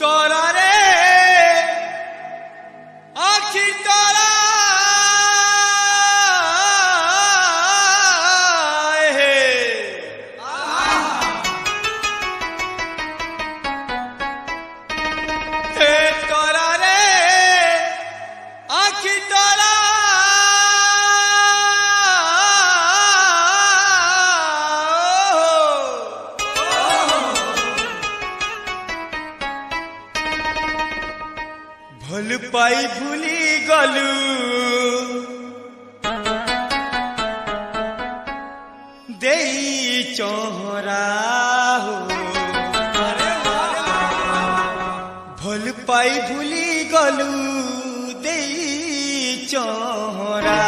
तोरा रे आखी तोरा हे तोरा रे आखी तोरा भल पाई भूली गलू देई चोहरा हो भल पाई भूली गलू देई चोहरा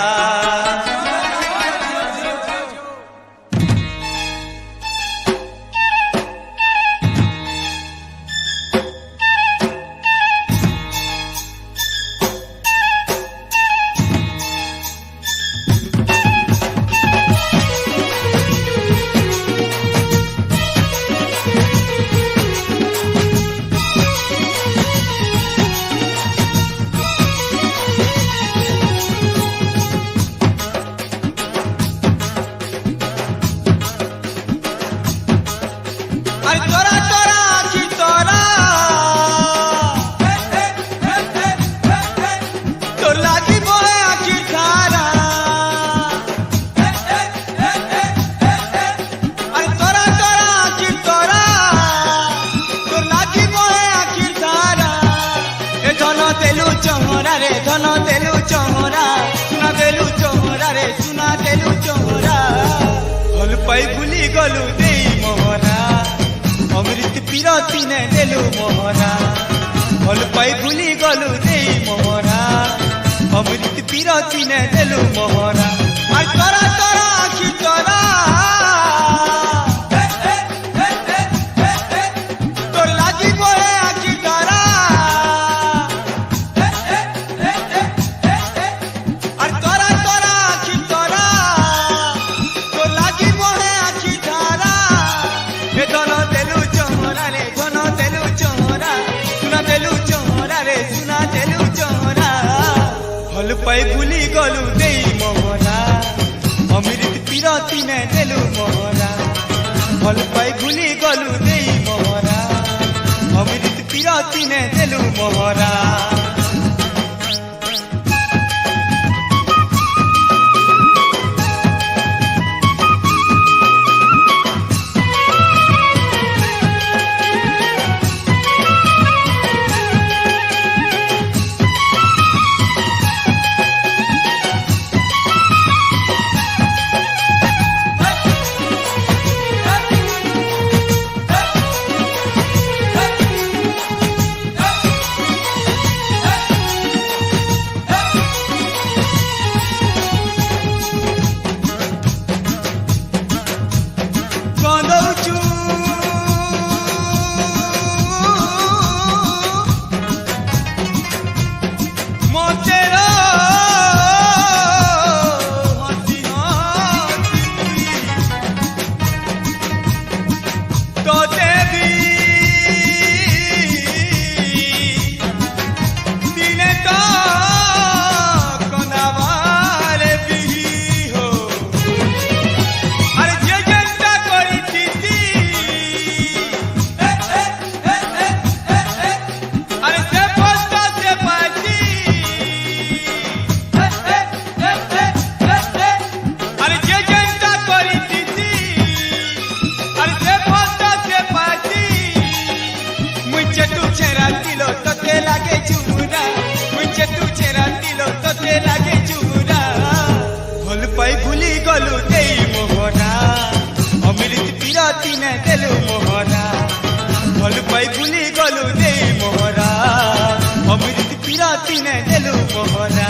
तोरा तोरा आखी तोरा तोर लागी बोले आखी थारा अरे तोरा तोरा आखी तोरा तोर लागी बोले आखी थारा ए धन देलु चोहरा रे धन देलु चोहरा सुना देलु चोहरा रे सुना देलु चोहरा भल पाई भूली गलु देई मोहरा अमृत पीरती ने देलु मोहरा भल पाई भूली गलु देई मोहरा अमृत पीरती ने देलु मोहरा और तोरा तोरा आखी तोरा तोर लागी बोले आखी तोरा और तोरा तोरा आखी तोरा तोर लागी बोले आखी तारा ए धन देलु चोहरा रे धन देलु चोहरा सुना देलु चोहरा रे सुना देलु चोहरा भल पाई भूली गलु देई मोहरा अमृत पीरती ने देलु मोहरा भल पाई भूली गलु देई मोहरा अमृत पीरती ने देलु मोहरा भल पाई भूली गलु देई मोहरा अमृत पीरती ने देलु मोहरा भल पाई भूली गलु देई मोहरा अमृत पीरती ने देलु मोहरा।